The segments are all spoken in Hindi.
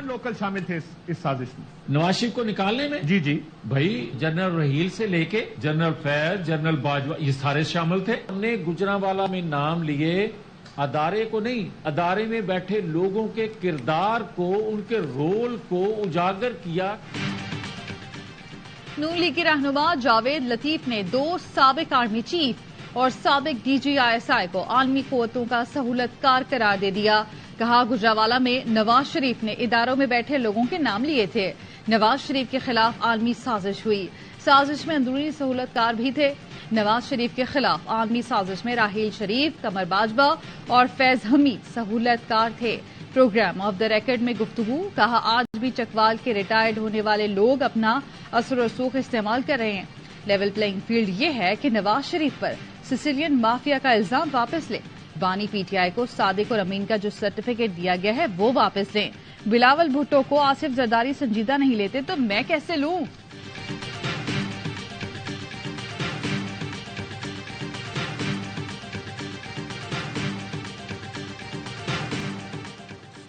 तमाम लोकल शामिल थे इस साजिश में। नवाज शरीफ को निकालने में? जी जी भाई, जनरल रहील से लेके जनरल फैज, जनरल बाजवा, ये सारे शामिल थे। हमने गुजरांवाला में नाम लिए, अदारे को नहीं, अदारे में बैठे लोगों के किरदार को, उनके रोल को उजागर किया। नून लीग के रहनुमा जावेद लतीफ ने 2 साबिक आर्मी चीफ और साबिक DGISI को आलमी कुव्वतों का सहूलतकार करार दे दिया। कहा, गुजरांवाला में नवाज शरीफ ने इदारों में बैठे लोगों के नाम लिए थे। नवाज शरीफ के खिलाफ आलमी साजिश हुई। साजिश में अंदरूनी सहूलतकार भी थे। नवाज शरीफ के खिलाफ आलमी साजिश में राहील शरीफ, कमर बाजवा और फैज हमीद सहूलतकार थे। प्रोग्राम ऑफ द रिकॉर्ड में गुफ्तगू। कहा, आज भी चकवाल के रिटायर्ड होने वाले लोग अपना असर रसूख इस्तेमाल कर रहे हैं। लेवल प्लेइंग फील्ड ये है कि नवाज शरीफ पर सिसिलियन माफिया का इल्जाम वापस लें। बानी PTI को सादिक और अमीन का जो सर्टिफिकेट दिया गया है वो वापस लें। बिलावल भुट्टो को आसिफ जरदारी संजीदा नहीं लेते तो मैं कैसे लूं?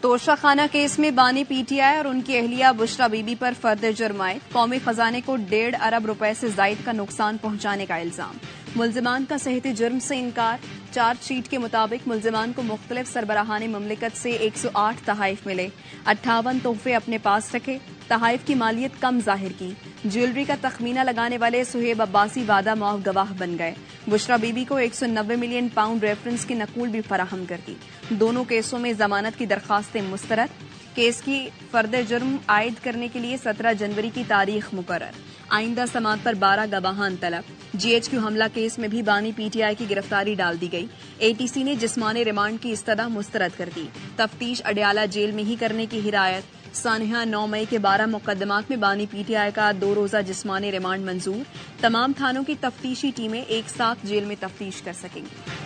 तोशाखाना केस में बानी PTI और उनकी अहलिया बुशरा बीबी पर फर्द जुर्म आयद। कौमी खजाने को 1.5 अरब रुपए से जायद का नुकसान पहुंचाने का इल्जाम। मुल्जिमान का सेहती जुर्म से इनकार। चार्जशीट के मुताबिक मुल्जिमान को मुख्तलिफ सरबराहानी ममलिकत से 108 तहाइफ मिले। 58 तोहफे अपने पास रखे। तहाइफ की मालियत कम जाहिर की। ज्वेलरी का तखमीना लगाने वाले सुहेब अब्बासी वादा मौफ गवाह बन गए। बुशरा बीबी को 190 मिलियन पाउंड रेफरेंस की नकूल भी फराहम कर दी। दोनों केसों में जमानत की दरखास्तें मुस्तरद। केस की फर्द जुर्म आयद करने के लिए 17 जनवरी की तारीख मुकर्रर। आइंदा समाअत पर 12 गवाहान तलब। GHQ हमला केस में भी बानी PTI की गिरफ्तारी डाल दी गई। ATC ने जिस्मानी रिमांड की इस्तदा मुस्तरद कर दी। तफ्तीश अडयाला जेल में ही करने की हिदायत। सानिया 9 मई के 12 मुकदमात में बानी PTI का 2 रोजा जिस्मानी रिमांड मंजूर। तमाम थानों की तफ्तीशी टीमें एक साथ जेल में तफ्तीश कर सकेंगी।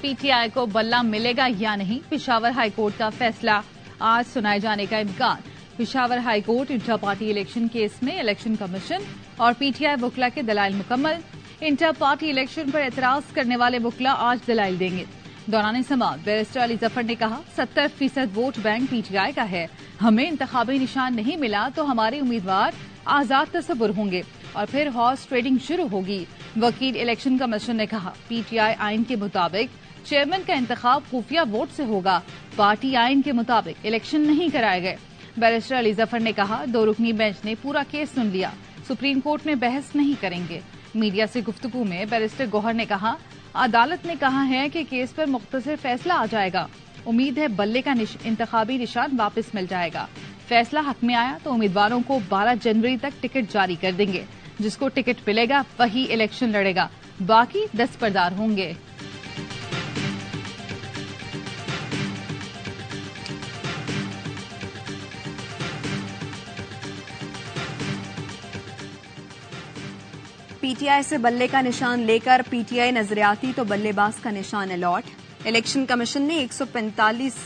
PTI को बल्ला मिलेगा या नहीं, पेशावर हाईकोर्ट का फैसला आज सुनाए जाने का इम्कान। Peshawar high court inter party election case में इलेक्शन कमीशन और PTI वकला के दलाइल मुकम्मल। इंटर पार्टी इलेक्शन पर एतराज करने वाले वकला आज दलाइल देंगे। दौरान समाअत बैरिस्टर अली जफर ने कहा, 70% वोट बैंक PTI का है। हमें इंतखाबी निशान नहीं मिला तो हमारे उम्मीदवार आजाद तस्वुर होंगे और फिर हॉर्स ट्रेडिंग शुरू होगी। वकील इलेक्शन कमीशन ने कहा, PTI आइन के मुताबिक चेयरमैन का इंतखाब खुफिया वोट से होगा। पार्टी आइन के मुताबिक इलेक्शन नहीं कराए गए। बैरिस्टर अली जफर ने कहा, 2 रुकनी बेंच ने पूरा केस सुन लिया, सुप्रीम कोर्ट में बहस नहीं करेंगे। मीडिया से गुफ्तगू में बैरिस्टर गौहर ने कहा, अदालत ने कहा है कि केस पर मुख्तसर फैसला आ जाएगा। उम्मीद है बल्ले का इंतखाबी निशान वापस मिल जाएगा। फैसला हक में आया तो उम्मीदवारों को 12 जनवरी तक टिकट जारी कर देंगे। जिसको टिकट मिलेगा वही इलेक्शन लड़ेगा, बाकी दस्तबरदार होंगे। PTI से बल्ले का निशान लेकर PTI नजरियाती तो बल्लेबाज का निशान अलॉट। इलेक्शन कमीशन ने 145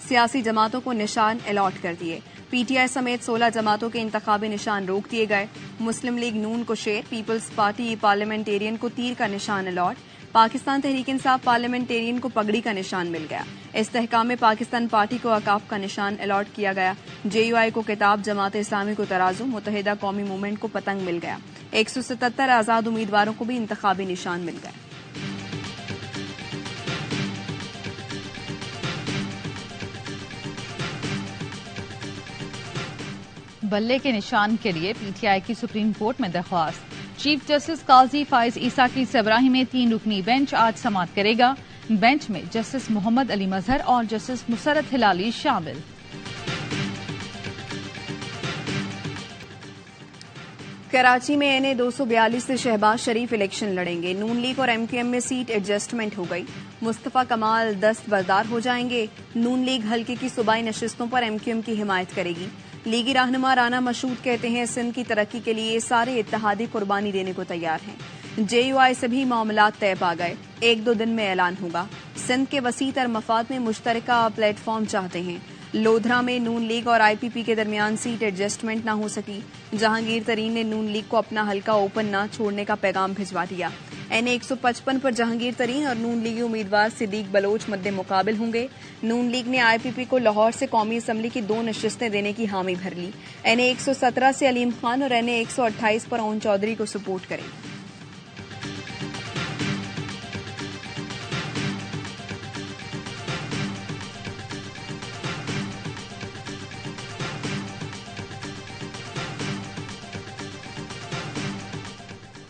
सियासी जमातों को निशान अलॉट कर दिए। PTI समेत 16 जमातों के इंतखाबी निशान रोक दिए गए। मुस्लिम लीग नून को शेर, पीपल्स पार्टी पार्लियामेंटेरियन को तीर का निशान अलॉट। पाकिस्तान तहरीक इंसाफ पार्लियामेंटेरियन को पगड़ी का निशान मिल गया। इस्तेहकाम में पाकिस्तान पार्टी को अकाफ का निशान अलॉट किया गया। JUI को किताब, जमात इस्लामी को तराजू, मुत्तहिदा कौमी मूवमेंट को पतंग मिल गया। 177 आजाद उम्मीदवारों को भी इंतखाबी निशान मिल गए। बल्ले के निशान के लिए PTI की सुप्रीम कोर्ट में दरख्वास्त। चीफ जस्टिस काजी फाइज ईसा की सरबराही में 3 रुकनी बेंच आज समाअत करेगा। बेंच में जस्टिस मोहम्मद अली मजहर और जस्टिस मुसरत हिलाली शामिल। कराची में NA 242 से शहबाज शरीफ इलेक्शन लड़ेंगे। नून लीग और MQM में सीट एडजस्टमेंट हो गई। मुस्तफा कमाल दस्तबरदार हो जाएंगे। नून लीग हल्के की सूबाई नशिस्तों पर MQM की हिमायत करेगी। लीगी रहनुमा राना मशहूद कहते हैं, सिंध की तरक्की के लिए सारे इत्तेहादी कुर्बानी देने को तैयार हैं। JUI से भी मामलात तय पा गए, 1-2 दिन में ऐलान होगा। सिंध के वसीतर मफाद में मुश्तरका प्लेटफॉर्म चाहते हैं। लोधरा में नून लीग और आईपीपी के दरमियान सीट एडजस्टमेंट न हो सकी। जहांगीर तरीन ने नून लीग को अपना हलका ओपन न छोड़ने का पैगाम भिजवा दिया। NA 155 पर जहांगीर तरीन और नून लीगी उम्मीदवार सिद्दीक बलोच मद्दे मुकाबिल होंगे। नून लीग ने आईपीपी को लाहौर से कौमी असम्बली की 2 नशिस्तें देने की हामी भर ली। NA 117 से अलीम खान और NA 128 पर ओन चौधरी को सपोर्ट करेगी।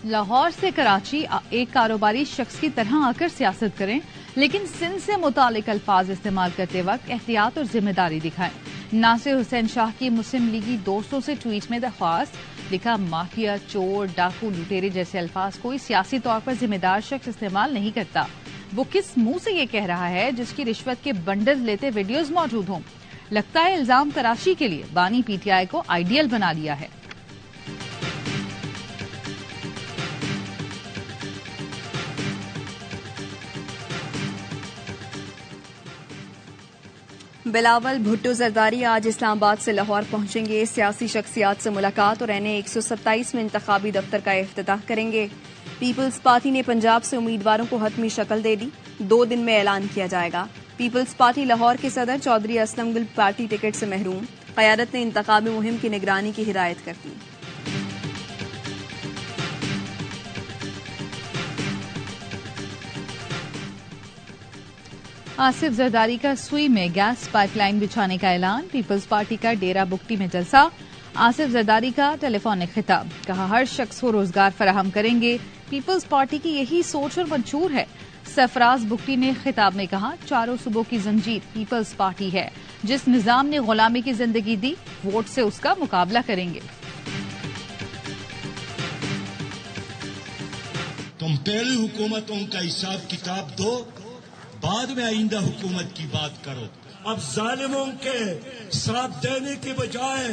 लाहौर से कराची एक कारोबारी शख्स की तरह आकर सियासत करें, लेकिन सिंध से मुतालिक अल्फाज इस्तेमाल करते वक्त एहतियात और जिम्मेदारी दिखाएं। नासिर हुसैन शाह की मुस्लिम लीगी दोस्तों से ट्वीट में दरख्वास्त, लिखा माफिया, चोर, डाकू, लुटेरे जैसे अल्फाज कोई सियासी तौर पर जिम्मेदार शख्स इस्तेमाल नहीं करता। वो किस मुंह से ये कह रहा है जिसकी रिश्वत के बंडल लेते वीडियोज मौजूद हों। लगता है इल्जाम तराशी के लिए बानी पीटीआई को आइडियल बना लिया है। बिलावल भुट्टो जरदारी आज इस्लामाबाद से लाहौर पहुंचेंगे। सियासी शख्सियात से मुलाकात और NA 127 में इंतखाबी दफ्तर का इफ्तिताह करेंगे। पीपल्स पार्टी ने पंजाब से उम्मीदवारों को हतमी शक्ल दे दी। 2 दिन में ऐलान किया जाएगा। पीपल्स पार्टी लाहौर के सदर चौधरी असलम गुल पार्टी टिकट से महरूम। क़यादत ने इंतखाबी मुहिम की निगरानी की हिदायत कर दी। आसिफ जरदारी का सुई में गैस पाइपलाइन बिछाने का ऐलान। पीपल्स पार्टी का डेरा बुगटी में जलसा। आसिफ जरदारी का टेलीफोनिक खिताब, कहा हर शख्स को रोजगार फराहम करेंगे। पीपल्स पार्टी की यही सोच और मंशूर है। सरफराज बुगटी ने खिताब में कहा, चारों सूबों की जंजीर पीपल्स पार्टी है। जिस निजाम ने गुलामी की जिंदगी दी, वोट से उसका मुकाबला करेंगे। तुम पहली हुकूमतों का हिसाब किताब दो, बाद में आइंदा हुकूमत की बात करो। अब जालिमों के साथ देने के बजाय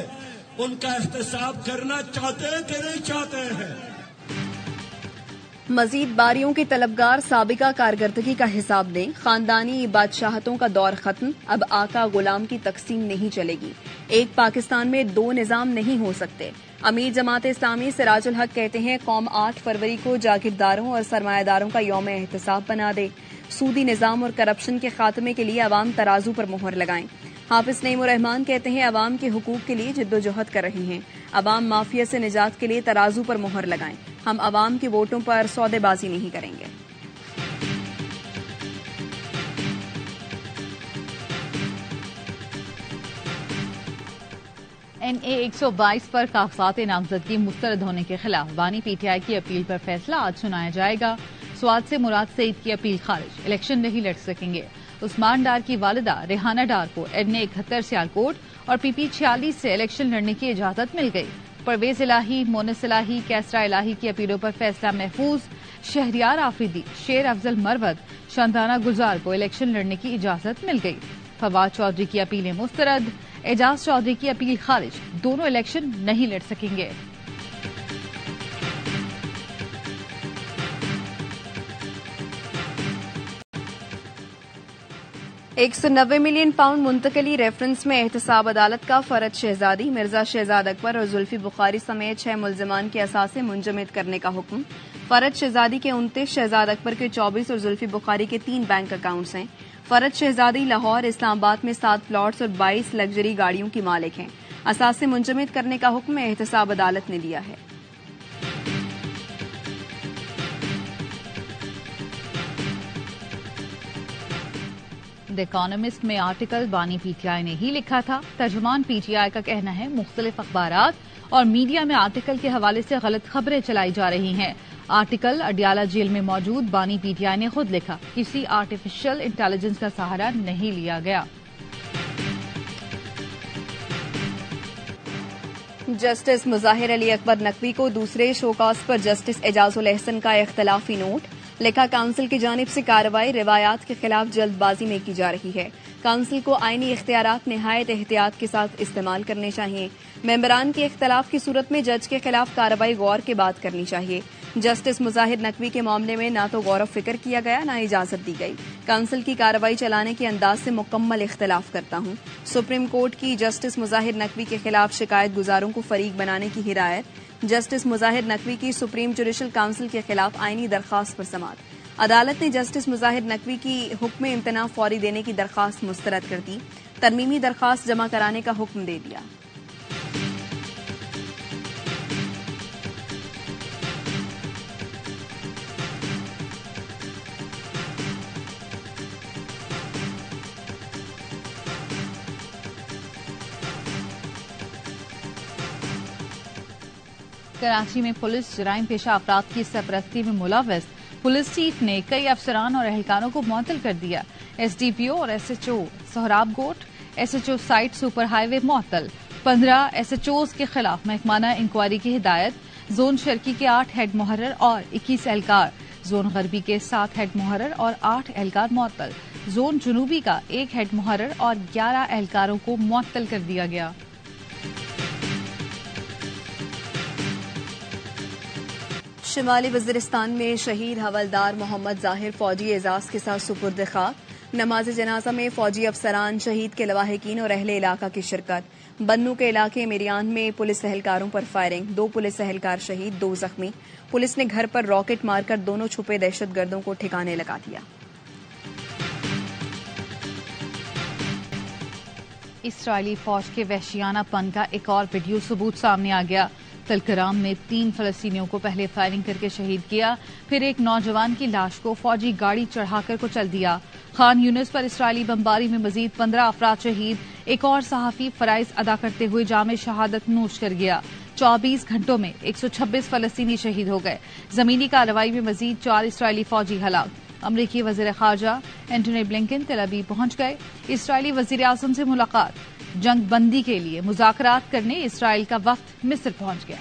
उनका एहतसाब करना चाहते हैं कि नहीं चाहते हैं। मजीद बारियों के तलबगार साबिका कारकर्दगी का हिसाब दें। खानदानी बादशाहतों का दौर खत्म, अब आका गुलाम की तकसीम नहीं चलेगी। एक पाकिस्तान में 2 निजाम नहीं हो सकते। अमीर जमात इस्लामी सिराजुल हक कहते हैं, कौम 8 फरवरी को जागीरदारों और सरमायादारों का यौम एहतसाब बना दे। सूदी निजाम और करप्शन के खात्मे के लिए अवाम तराजू पर मोहर लगाएं। हाफिज नईमुर रहमान कहते हैं, अवाम के हुकूक के लिए जिद्दोजहद कर रहे हैं। अवाम माफिया से निजात के लिए तराजू पर मोहर लगाएं। हम अवाम के वोटों पर सौदेबाजी नहीं करेंगे। NA 122 पर कागजात नामजदगी मुस्तरद होने के खिलाफ बानी पीटीआई की अपील पर फैसला आज सुनाया जाएगा। स्वाद से मुराद सईद की अपील खारिज, इलेक्शन नहीं लड़ सकेंगे। उस्मान डार की वालिदा रेहाना डार को NA 71 सियालकोट और PP 46 से इलेक्शन लड़ने की इजाजत मिल गई। परवेज इलाही, मोनिस इलाही, कैसरा इलाही की अपीलों पर फैसला महफूज। शहरियार आफरीदी, शेर अफजल मरवत, शांताना गुलजार को इलेक्शन लड़ने की इजाजत मिल गई। फवाद चौधरी की अपीलें मुस्तरद, एजाज चौधरी की अपील खारिज, दोनों इलेक्शन नहीं लड़ सकेंगे। 190 मिलियन पाउंड मुंतकली रेफरेंस में एहतसाब अदालत का फरद शहजादी, मिर्जा शहजाद अकबर और जुल्फी बुखारी समेत 6 मुल्जिमान के असासे मुंजमद करने का हुक्म। फरद शहजादी के 29, शहजाद अकबर के 24 और जुल्फी बुखारी के 3 बैंक अकाउंट्स हैं। फरद शहजादी लाहौर, इस्लामाबाद में 7 प्लॉट्स और 22 लग्जरी गाड़ियों की मालिक हैं। असासे मुंजमद करने का हुक्म एहतसाब अदालत ने दिया है। द इकोनॉमिस्ट में आर्टिकल बानी पीटीआई ने ही लिखा था। तर्जुमान पीटीआई का कहना है, मुख्तलिफ अखबारात और मीडिया में आर्टिकल के हवाले से गलत खबरें चलाई जा रही हैं। आर्टिकल अडियाला जेल में मौजूद बानी पीटीआई ने खुद लिखा, किसी आर्टिफिशियल इंटेलिजेंस का सहारा नहीं लिया गया। जस्टिस मुजाहिर अली अकबर नकवी को दूसरे शोकास पर जस्टिस एजाजुल एहसन का इख्तलाफी नोट। लिखा, काउंसिल की जानिब से कार्रवाई रिवायात के खिलाफ जल्दबाजी में की जा रही है। काउंसिल को आईनी इख्तियारात निहायत एहतियात के साथ इस्तेमाल करने चाहिए। मेंबरान के इख्तलाफ की सूरत में जज के खिलाफ कार्रवाई गौर के बाद करनी चाहिए। जस्टिस मुजाहिर नकवी के मामले में ना तो गौर फिक्र किया गया ना इजाजत दी गई। काउंसिल की कार्रवाई चलाने के अंदाज से मुकम्मल इख्तलाफ करता हूँ। सुप्रीम कोर्ट की जस्टिस मुजाहिर नकवी के खिलाफ शिकायत गुजारों को फरीक बनाने की हिदायत। जस्टिस मुजाहिर नकवी की सुप्रीम जुडिशल काउंसिल के खिलाफ आईनी दरखास्त पर समाअत। अदालत ने जस्टिस मुजाहिर नकवी की हुक्म इम्तना फौरी देने की दरखास्त मुस्तरद कर दी। तरमीमी दरखास्त जमा कराने का हुक्म दे दिया। कराची में पुलिस जराइम पेशा अफराद की सरपरस्ती में मुलव्वस पुलिस चीफ ने कई अफसरान और एहलकारों को मुअत्तल कर दिया। एसडीपीओ और एसएचओ सोहराब गोट, एसएचओ साइट सुपर हाईवे मुअत्तल। 15 एसएचओज के खिलाफ महकमाना इंक्वायरी की हिदायत। जोन शर्की के 8 हेड मुहर्रर और 21 एहलकार, जोन गरबी के 7 हेड मुहर्रर और 8 एहलकार मुअत्तल। जोन जुनूबी का 1 हेड मुहर्रर और 11 एहलकारों को मुअत्तल कर दिया गया। शिमाली वज़ीरिस्तान में शहीद हवलदार मोहम्मद जाहिर फौजी एजाज के साथ सुपुर्द खाक। नमाज जनाजा में फौजी अफसरान, शहीद के लवाहिकीन और अहले इलाका की शिरकत। बन्नू के इलाके मेरियान में पुलिस एहलकारों पर फायरिंग, 2 पुलिस एहलकार शहीद, 2 जख्मी। पुलिस ने घर पर रॉकेट मारकर दोनों छुपे दहशतगर्दों को ठिकाने लगा दिया। इसराइली फौज के वहशियानापन का एक और वीडियो सबूत सामने आ गया। तलकराम में 3 फलस्तीनियों को पहले फायरिंग करके शहीद किया, फिर एक नौजवान की लाश को फौजी गाड़ी चढ़ाकर कुचल दिया। खान यूनिस पर इसराइली बमबारी में मजीद 15 अफराद शहीद। एक और सहाफी फराइज अदा करते हुए जामे शहादत नोश कर गया। 24 घंटों में 126 फलस्तीनी शहीद हो गए। जमीनी कार्रवाई में मजीद 4 इसराइली फौजी हलाक। अमरीकी वजीर खारजा एंटनी ब्लिंकन तेल अवीव पहुंच गए। इसराइली वजीर आजम से मुलाकात। जंग बंदी के लिए मुज़ाकरात करने इसराइल का वफ्द मिस्र पहुंच गया।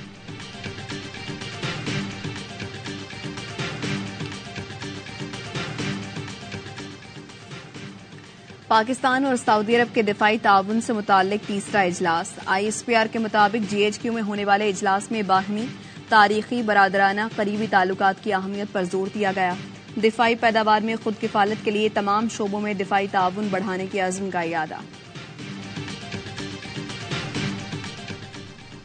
पाकिस्तान और सऊदी अरब के दिफाई ताउन से मुताल्लिक तीसरा इजलास। ISPR के मुताबिक GHQ में होने वाले इजलास में बाहमी, तारीखी, बरादराना, करीबी ताल्लुकात की अहमियत पर जोर दिया गया। दिफाई पैदावार में खुद किफालत के लिए तमाम शोबों में दिफाई ताउन बढ़ाने के अज़्म का इरादा।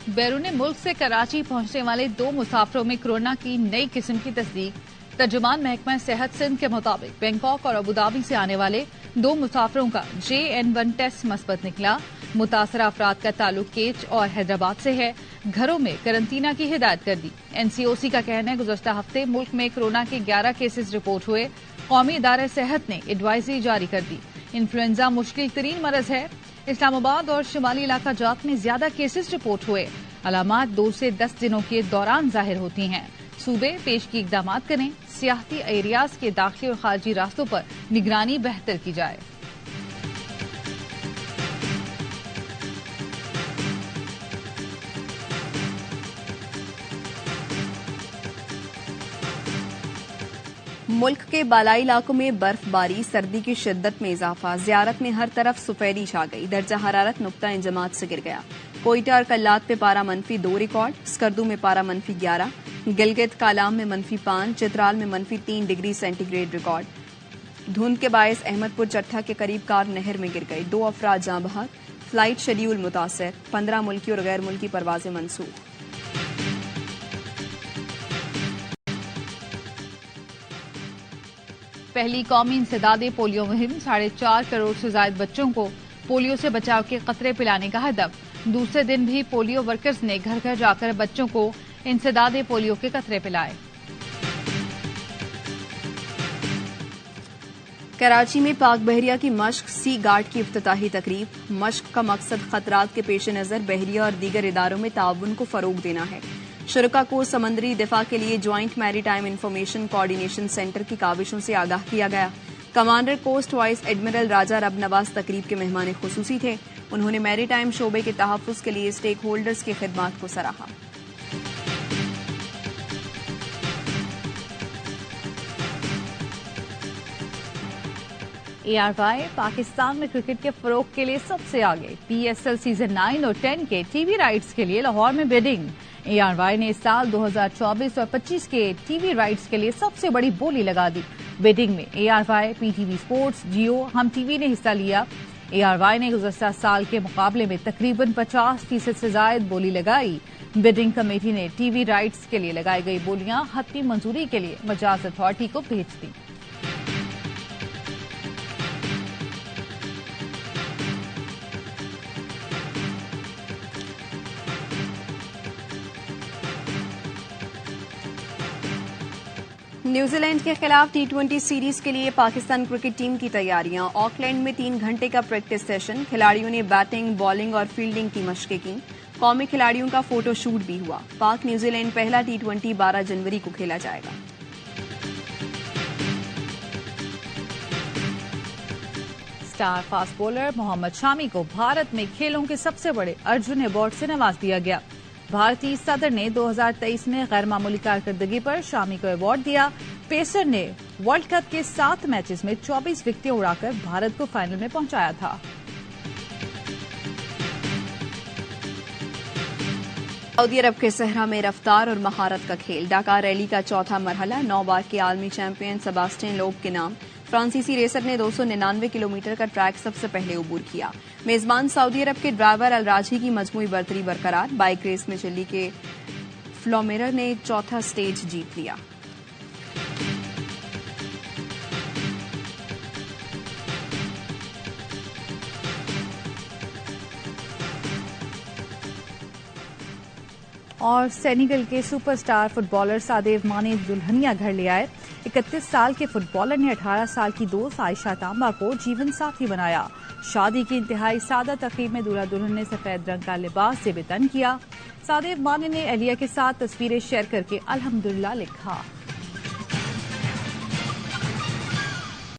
बैरून मुल्क से कराची पहुंचने वाले 2 मुसाफिरों में कोरोना की नई किस्म की तस्दीक। तर्जुमान महकमा सेहत सिंध के मुताबिक बैंकॉक और अबूधाबी से आने वाले 2 मुसाफिरों का JN1 टेस्ट मस्बत निकला। मुतासरा अफराद का ताल्लुक केच और हैदराबाद से है। घरों में करंतना की हिदायत कर दी। NCOC का कहना है गुज़श्ता हफ्ते मुल्क में कोरोना के 11 केसेस रिपोर्ट हुए। कौमी इदारे सेहत ने एडवाइजरी जारी कर दी। इन्फ्लुएंजा मुश्किल तरीन मरज है। इस्लामाबाद और शुमाली इलाका जात में ज्यादा केसेस रिपोर्ट हुए। अलामात 2 से 10 दिनों के दौरान जाहिर होती हैं। सूबे पेश की इकदामात करें। सियाहती एरियाज के दाखिली और खारजी रास्तों पर निगरानी बेहतर की जाए। मुल्क के बालाई इलाकों में बर्फबारी, सर्दी की शिद्दत में इजाफा। ज़ियारत में हर तरफ सफेदी छा गई। दर्जा हरारत नुक्ता इंजमात से गिर गया। कोयटा और कल्लात पे पारा -2 रिकॉर्ड। स्कर्दू में पारा -11। गिलगित कालाम में -5। चित्राल में -3 डिग्री सेंटीग्रेड रिकॉर्ड। धुंध के बायस अहमदपुर चट्टा के करीब कार नहर में गिर गई। 2 अफराद जाँ बहक। फ्लाइट शेड्यूल मुतासर। 15 मुल्की और गैर मुल्की परवाजें मंसूख। पहली कौमी इंसदादे पोलियो मुहिम। 4.5 करोड़ से ज्यादा बच्चों को पोलियो से बचाव के कतरे पिलाने का हदफ। दूसरे दिन भी पोलियो वर्कर्स ने घर घर जाकर बच्चों को इंसदादे पोलियो के कतरे पिलाए। कराची में पाक बहरिया की मश्क सी गार्ड की इफ्तिताही तकरीब। मश्क का मकसद खतरात के पेश नजर बहरिया और दीगर इदारों में ताउन को फरोग देना है। शुरका को समंदरी दिफा के लिए joint maritime information coordination centre की काविशों से आगाह किया गया। कमांडर कोस्ट वाइस एडमिरल राजा रब नवाज तकरीब के मेहमान खुसूसी थे। उन्होंने मैरीटाइम शोबे के तहफ़्फ़ुज़ के लिए स्टेक होल्डर्स की खिदमात को सराहा। ARY पाकिस्तान में क्रिकेट के फरोग के लिए सबसे आगे। PSL सीजन 9 और 10 के टीवी राइट्स के लिए लाहौर में बिडिंग। ARY ने इस साल 2024 और 25 के टीवी राइट्स के लिए सबसे बड़ी बोली लगा दी। बिडिंग में ARY, PTV स्पोर्ट्स, जियो, हम टीवी ने हिस्सा लिया। ARY ने गुज़श्ता साल के मुकाबले में तकरीबन 50% से ज्यादा बोली लगाई। बिडिंग कमेटी ने टीवी राइट्स के लिए लगाई गई बोलियां हतमी मंजूरी के लिए मजाज अथॉरिटी को भेज दी। न्यूजीलैंड के खिलाफ T20 सीरीज के लिए पाकिस्तान क्रिकेट टीम की तैयारियां। ऑकलैंड में 3 घंटे का प्रैक्टिस सेशन। खिलाड़ियों ने बैटिंग, बॉलिंग और फील्डिंग की मशकें की। कौमी खिलाड़ियों का फोटो शूट भी हुआ। पाक न्यूजीलैंड पहला T20 12 जनवरी को खेला जाएगा। Star fast bowler Mohammed Shami को भारत में खेलों के सबसे बड़े अर्जुन अवार्ड से नवाज दिया गया। भारतीय सदर ने 2023 में गैर मामूली कारकर्दगी पर शामी को अवार्ड दिया। पेसर ने वर्ल्ड कप के 7 मैचेस में 24 विकेटें उड़ाकर भारत को फाइनल में पहुंचाया था। सऊदी अरब के सहरा में रफ्तार और महारत का खेल। डकार रैली का चौथा मरहला 9 बार के आलमी चैंपियन सेबास्टियन लोब के नाम। फ्रांसीसी रेसर ने 299 किलोमीटर का ट्रैक सबसे पहले अबूर किया। मेजबान सऊदी अरब के ड्राइवर अल राजी की मजमूई बर्तरी बरकरार। बाइक रेस में चिली के फ्लोमेरर ने चौथा स्टेज जीत लिया। और सेनेगल के सुपरस्टार फुटबॉलर सादेव माने दुल्हनिया घर ले आए। 31 साल के फुटबॉलर ने 18 साल की दोस्त आयशा तांबा को जीवन साथी बनाया। शादी की इंतहाई सादा तकरीब में दूल्हा दुल्हन ने सफेद रंग का लिबास से बेतन किया। सादेव माने ने अहलिया के साथ तस्वीरें शेयर करके अल्हम्दुलिल्लाह लिखा।